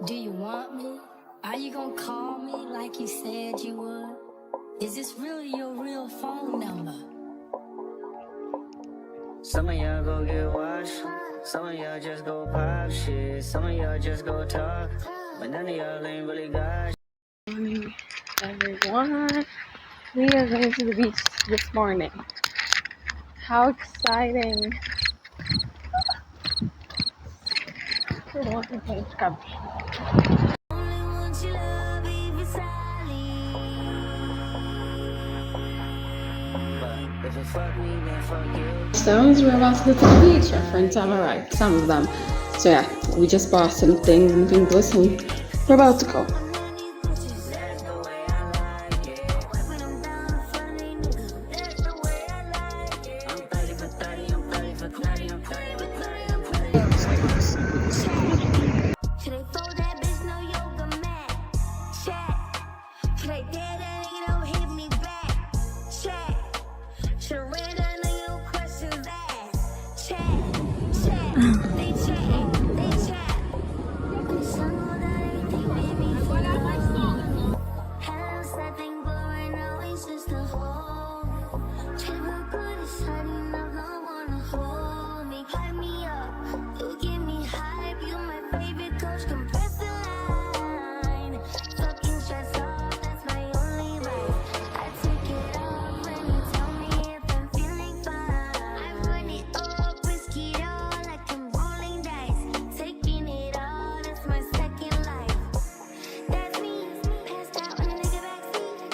Do you want me? Are you gonna call me like you said you would? Is this really your real phone number? Some of y'all go get washed, some of y'all just go pop shit, some of y'all just go talk, but none of y'all ain't really got shit. Good morning, everyone. We are going to the beach this morning. How exciting! If it fuck me, then fuck you. Stones, we're about to go to the beach. Our friends have arrived, some of them. So yeah, we just bought some things and things and we're about to go.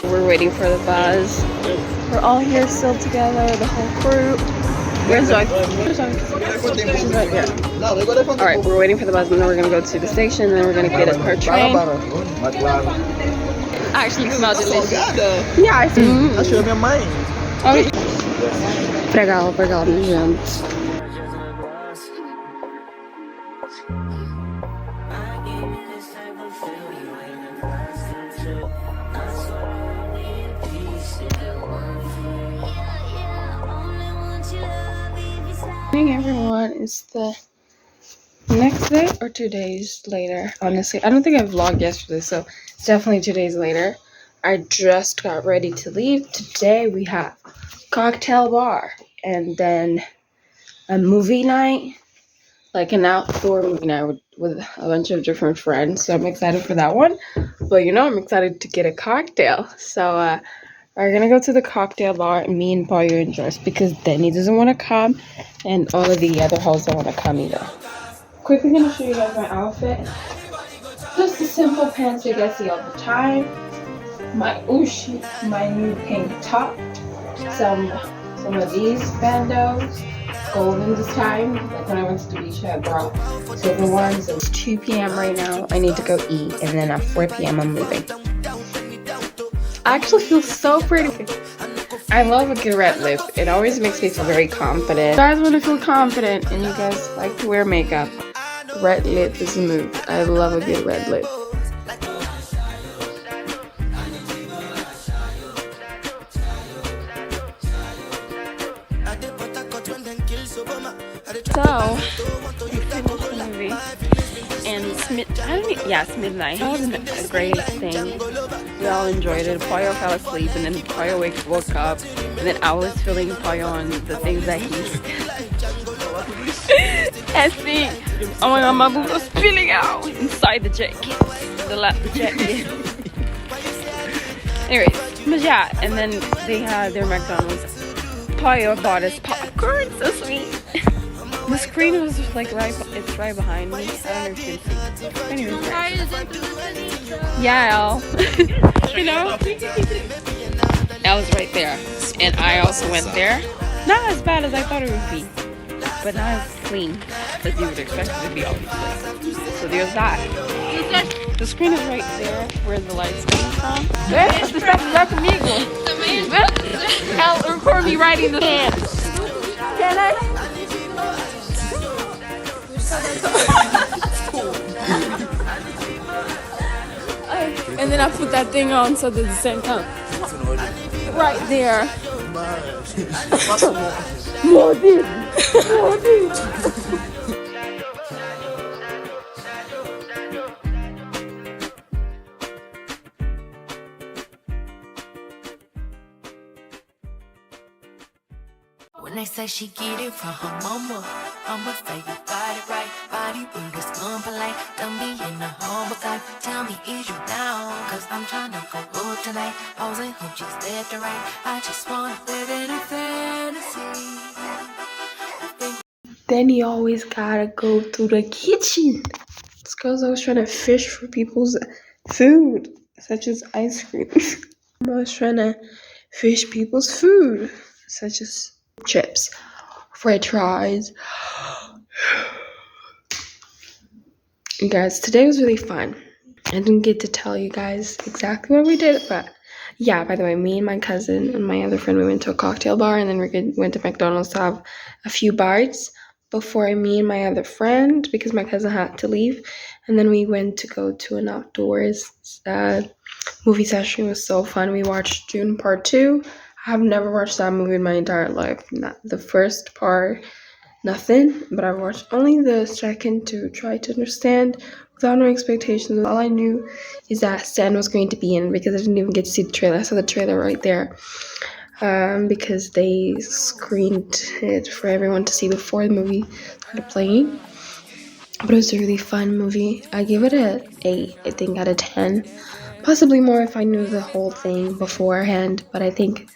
We're waiting for the bus. We're all here still together, the whole crew. Where's Zoe? Where's Zoe? She's right here. Alright, we're waiting for the bus and then we're gonna go to the station and then we're gonna get our train. Actually, it smells delicious. Yeah, I see. Achei a minha mãe. Obrigado, gente. Morning, everyone. It's the next day or 2 days later. Honestly, I don't think I vlogged yesterday, so it's definitely 2 days later. I just got ready to leave. Today we have cocktail bar and then a movie night, like an outdoor movie night with a bunch of different friends. So I'm excited for that one. But you know, I'm excited to get a cocktail. So we're gonna go to the cocktail bar, me and Pollo and Joyce, because Danny doesn't want to come and all of the other hosts don't want to come either. Quickly gonna show you guys my outfit. Just the simple pants you guys see all the time. My my new pink top. Some of these bandos. Golden this time. Like when I went to the beach, I brought silver ones. It's 2 p.m. right now. I need to go eat, and then at 4 p.m. I'm leaving. I actually feel so pretty. I love a good red lip. It always makes me feel very confident. You guys want to feel confident and you guys like to wear makeup. Red lip is the move. I love a good red lip. So, we finished the movie. And it's midnight. It wasn't a great thing. We all enjoyed it. Pollo fell asleep, and then Pollo woke up, and then I was filling Pollo on the things that he and see, oh my god, my boob was spilling out inside the jacket. The jacket. Anyways, but yeah, and then they had their McDonald's. Pollo bought us popcorn, so sweet. The screen was just like it's right behind me. I don't know if you can see. Anyways, yeah, Al. You know? Al was right there. And I also went there. Not as bad as I thought it would be. But not as clean as you would expect it to be, obviously. So there's that. The screen is right there where the light's coming from. That's the stuff that's amigo. Al, record me writing the hand. Can I? And then I put that thing on so that the sun comes right there. When they say she get it from her mama, I'ma say you got it right. Body with a slump like don't be in the humble type. Tell me, is you down? Cause I'm tryna go up tonight. Posing who just left and right. I just wanna live in a fantasy. Then you always gotta go to the kitchen. This girl's always trying to fish for people's food, such as ice cream. I'm always trying to fish people's food, such as chips, french fries. You guys, today was really fun. I didn't get to tell you guys exactly what we did, but yeah, by the way, me and my cousin and my other friend, we went to a cocktail bar, and then we went to McDonald's to have a few bites before me and my other friend, because my cousin had to leave. And then we went to go to an outdoors movie session. It was so fun. We watched June Part 2. I have never watched that movie in my entire life. Not the first part, nothing, but I watched only the second to try to understand without no expectations. All I knew is that Stan was going to be in, because I didn't even get to see the trailer. I saw the trailer right there, because they screened it for everyone to see before the movie started playing. But it was a really fun movie. I give it a 8, I think, out of 10. Possibly more if I knew the whole thing beforehand, but I think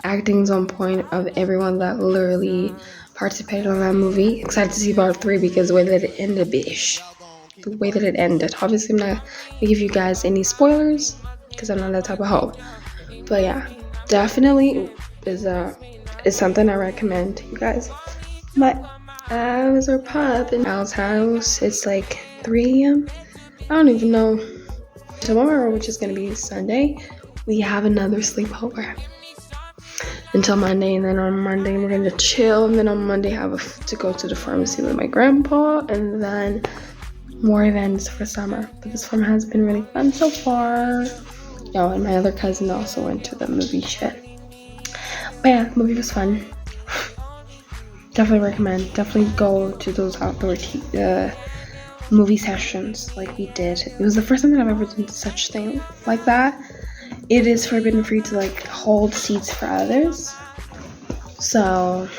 acting's on point of everyone that literally participated on that movie. Excited to see part 3 because the way that it ended, bitch. The way that it ended. Obviously, I'm not gonna give you guys any spoilers because I'm not that type of hoe. But yeah, definitely is something I recommend you guys. But I was our pub in Al's house. It's like 3 a.m. I don't even know. Tomorrow, which is gonna be Sunday, we have another sleepover until Monday, and then on Monday we're gonna chill, and then on Monday have to go to the pharmacy with my grandpa, and then more events for summer. But this summer has been really fun so far. Oh, and my other cousin also went to the movie shit. But yeah, the movie was fun. Definitely recommend. Definitely go to those outdoor movie sessions like we did. It was the first time that I've ever done such thing like that. It is forbidden for you to like hold seats for others, so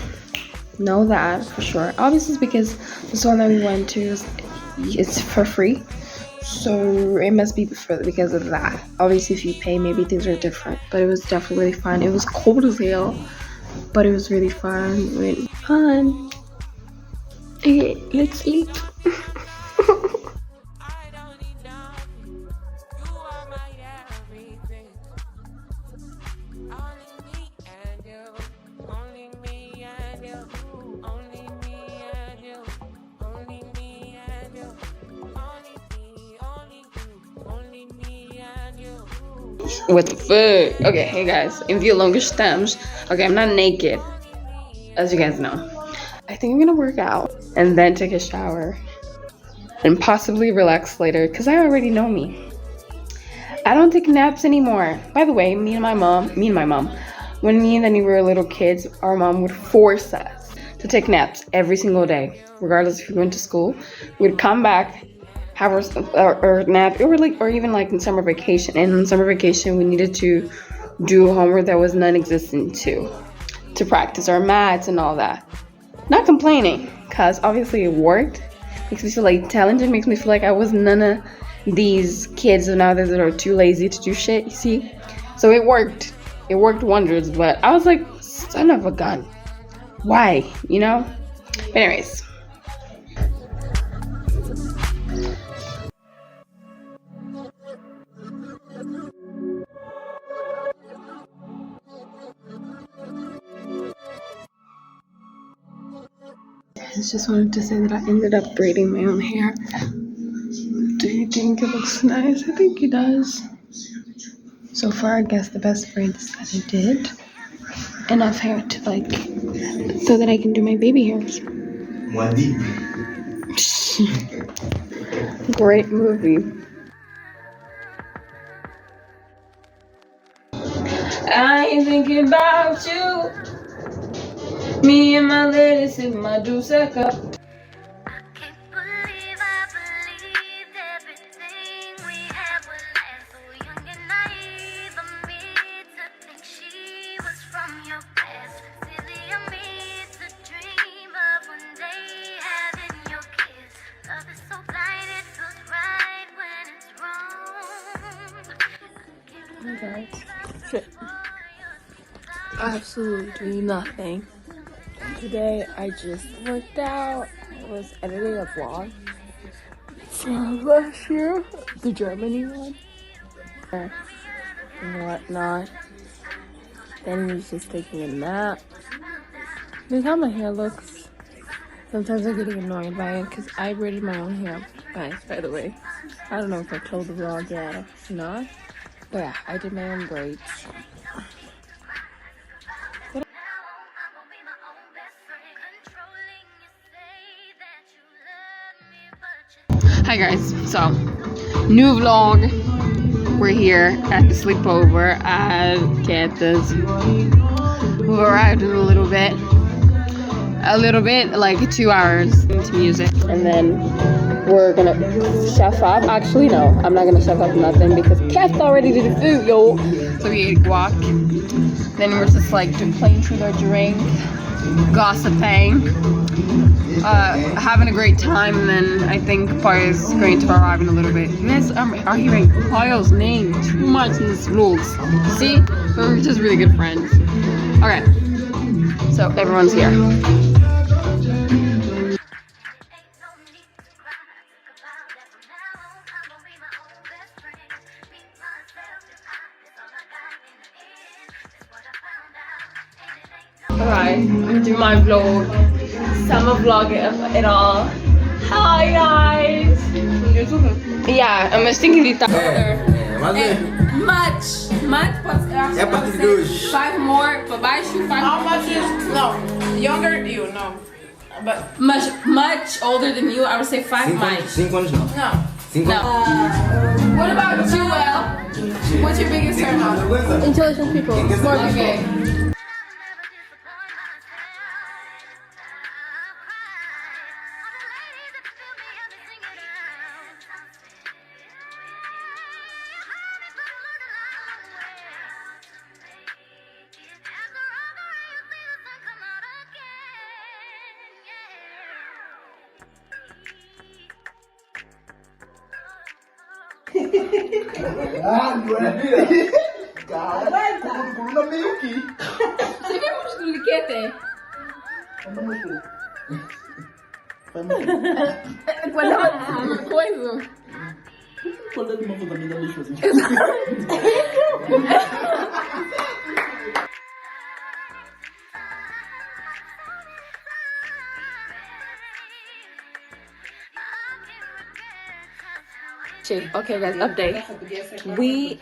know that for sure. Obviously, it's because this one that we went to it's for free, so it must be because of that. Obviously, if you pay, maybe things are different, but it was definitely really fun. It was cold as hell, but it was really fun. Really fun. Okay, let's eat. With food. Okay, hey guys, in view longer stems. Okay, I'm not naked, as you guys know. I think I'm gonna work out and then take a shower and possibly relax later, because I already know me. I don't take naps anymore. By the way, me and my mom, when me and Danny were little kids, our mom would force us to take naps every single day, regardless if we went to school. We'd come back, have our nap, or even like in summer vacation. And in summer vacation, we needed to do homework that was non-existent to practice our maths and all that. Not complaining, because obviously it worked. Makes me feel like talented, makes me feel like I was none of these kids nowadays that are too lazy to do shit, you see? So it worked. It worked wonders, but I was like, son of a gun. Why, you know? But anyways. I just wanted to say that I ended up braiding my own hair. Do you think it looks nice? I think it does. So far, I guess the best braids that I did. Enough hair to like, so that I can do my baby hairs. Great movie. I ain't thinking about you. Me and my lady sip my juice cup. guys. Shit. Absolutely nothing. Today I just worked out. I was editing a vlog from last year, the Germany one, and whatnot. Then he's just taking a nap. This is how my hair looks. Sometimes I'm getting annoyed by it because I braided my own hair. Guys, by the way, I don't know if I told the vlog yet or not, but yeah, I did my own braids. Hi guys, so new vlog. We're here at the sleepover at Campus. We've arrived in a little bit, like 2 hours into music, and then we're gonna chef up. Actually, no, I'm not gonna chef up nothing because Kat already did the food, yo. So we ate guac. Then we're just like playing through our drink, gossiping, having a great time, and then I think Paya's going to arrive in a little bit. You guys are hearing Paya's name too much in this vlogs. See? We're just really good friends. Okay. So everyone's here. Alright, I'm doing my vlog. Summer vlog it all. Hi guys! Yeah, I'm thinking de Much, É a partir de hoje. 5 more, pra baixo, 5 How much is no younger you no, but much older than you. I would say 5 mais. 5 anos não. no. 5 anos. What about Jewel? What's your biggest turn on? Intelligent people. More Okay. Ah, não é vida? Cara, coluna meio aqui. Você viu o expliquete? Anda muito. Quando ela coisa. Quando ele mandou da minha lixo assim. Okay guys, update.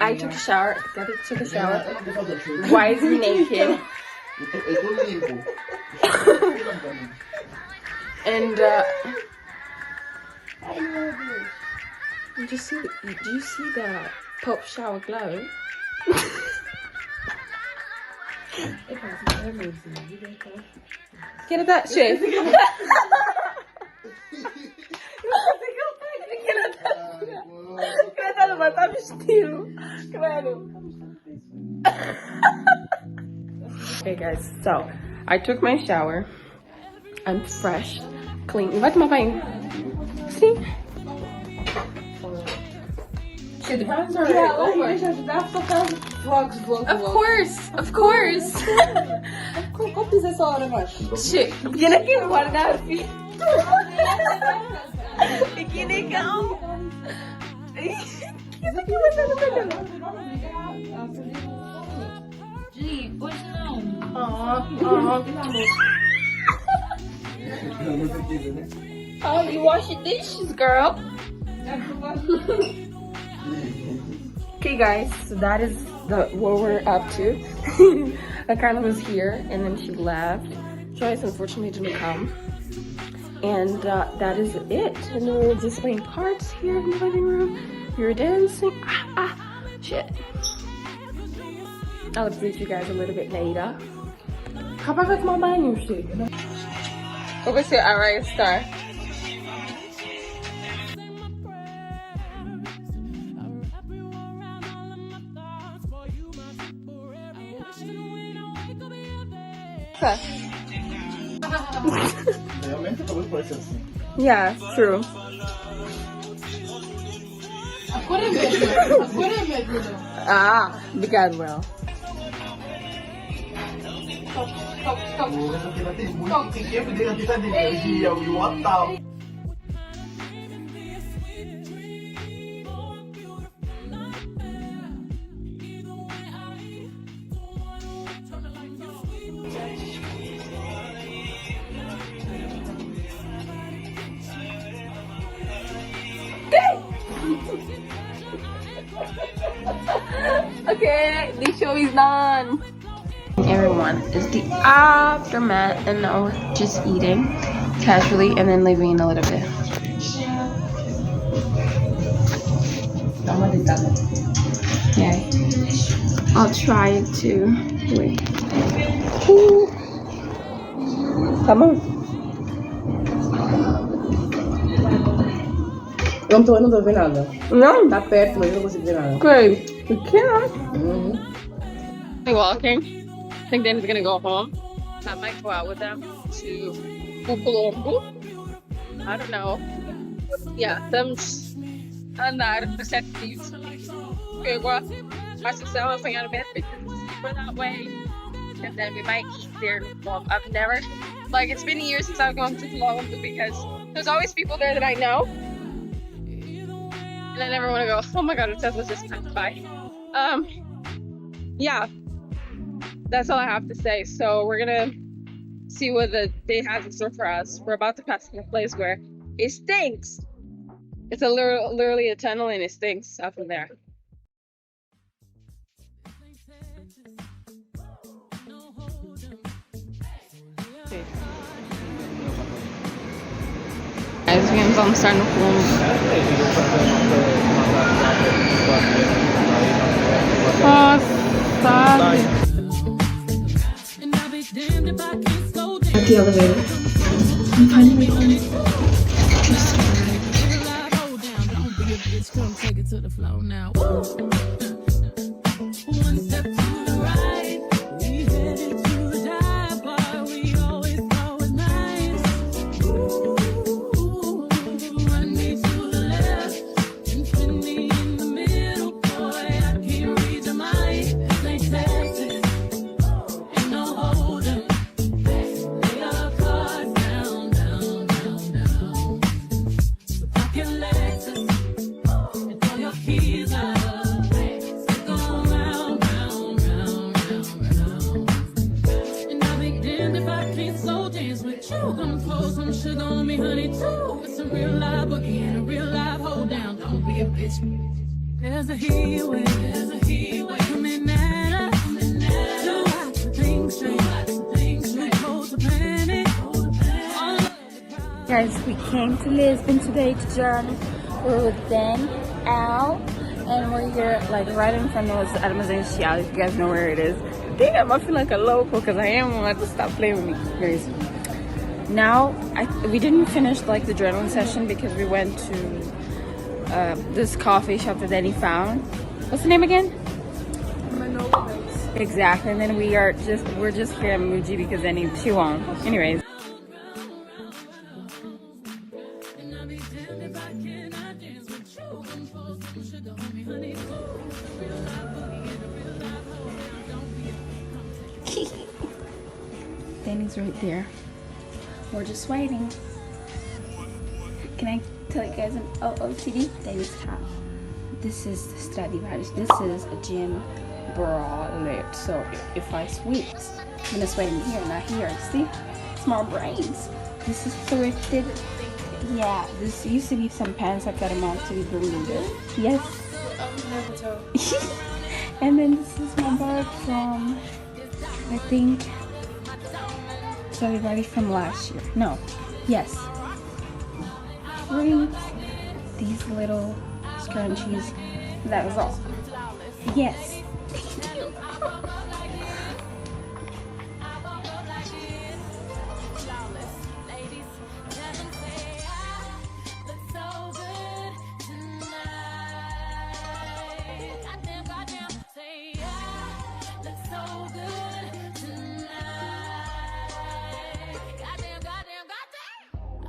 I took a shower. Daddy took a shower. Why is he naked? And did you see the pop shower glow? Get that shit. Okay guys, so I took my shower. I'm fresh, clean. Vai tomar banho? See? Shit, the rounds are over. Of course, of course. Qual fiz essa hora, macho? Shit, viene aqui guardar, filho. Pequenicão. Gi, hoje não. Oh, you wash your dishes, girl. Okay, guys, so that is what we're up to. Carla was here, and then she left. Joyce unfortunately didn't come. And that is it. And then we were just playing cards here in the living room. We were dancing. Shit. I'll update you guys a little bit later. Kapag vai tomar banho, shit. Vou ver se a Raya Star. Realmente acabou de parecer assim. Yeah, true. Ah, obrigado, Well. Okay, the show is done. Everyone, it's the aftermath, and now we're just eating casually and then leaving in a little bit. Yeah, I'll try it too. Wait. Ooh. Come on. Eu não tô vendo nada. No. Tá perto, mas eu não consigo ver nada. Great. We can. Uhum. Walking. I think Danny's gonna go home. I might go out with them to Pukulombo. I don't know. Yeah, vamos andar por 7 dias. Eu gosto. Acho que ela foi a for that way. And then we might eat there. Well, I've never, like, it's been years since I've gone to Pukulombo because there's always people there that I know. And I never want to go, oh my god, it says let's just pass by. Yeah. That's all I have to say. So we're gonna see what the day has in store for us. We're about to pass in a place where it stinks. It's literally a tunnel and it stinks up in there. Guys, vamos estar no fundo. Nossa! At the elevator. I'm finally home. There's a heat wave, coming at us. Do I think straight, hold the panic. Guys, we came to Lisbon today to journey. We're with Dan, Al, and we're here like right in front of us at Armazém, if you guys know where it is. Damn, I feel like a local because I am one to stop playing with me. Guys. Now, we didn't finish like the journaling session because we went to this coffee shop that Danny found. What's the name again? Exactly, and then we're just here at Muji because Danny she won. Anyways. Danny's right there. We're just waiting. Can I tell you guys an OOTD? Danny's hat. This is the Stradivarius. This is a gym bralette. So if I switch, I'm gonna sweat in here, not here. See? Small brains. This is thrifted. Yeah, this used to be some pants. I cut them off to be Bermuda. Yes. And then this is my bag from, I think, Stradivarius from last year. No. Yes. Rings. These little scrunchies. That was all. Yes. Thank you.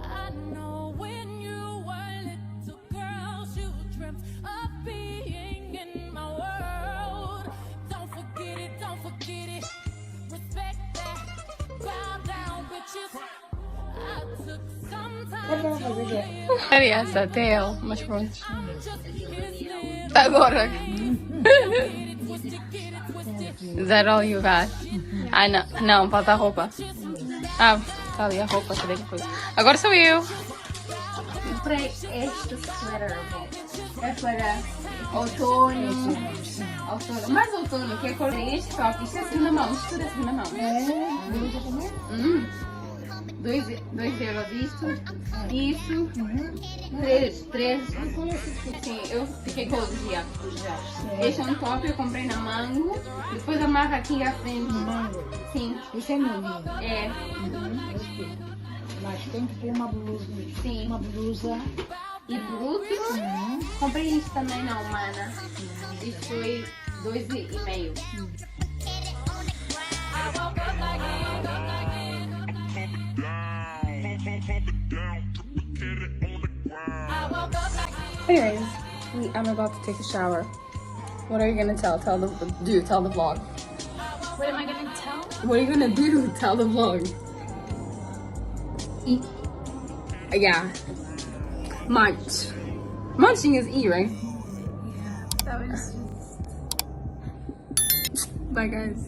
I know when you were little girls, you dreamt of Era essa, até ele, mas pronto. Tá agora. Is that all you got? Ah, não, falta a roupa. Ah, tá ali a roupa, cadê que coisa? Agora sou eu. Comprei este sweater, é para outono, mais outono, que é cor este top, isto é segunda mão, isto tudo é segunda mão. Blusa também? 2 euros isso, 3, sim, eu fiquei com o dia. Este é um top, eu comprei na Mango, depois amarra aqui à frente. Mango. Sim. Isso é novinho. É. Mas tem que ter uma blusa. Sim. Uma blusa. E bruto, comprei isso também na Humana. Isso foi 2,5. Anyways, I'm about to take a shower. What are you gonna tell? Tell the vlog. What am I gonna tell? What are you gonna do? Tell the vlog. Eat. Yeah. Munch. Munching is E, right? That was Bye, guys.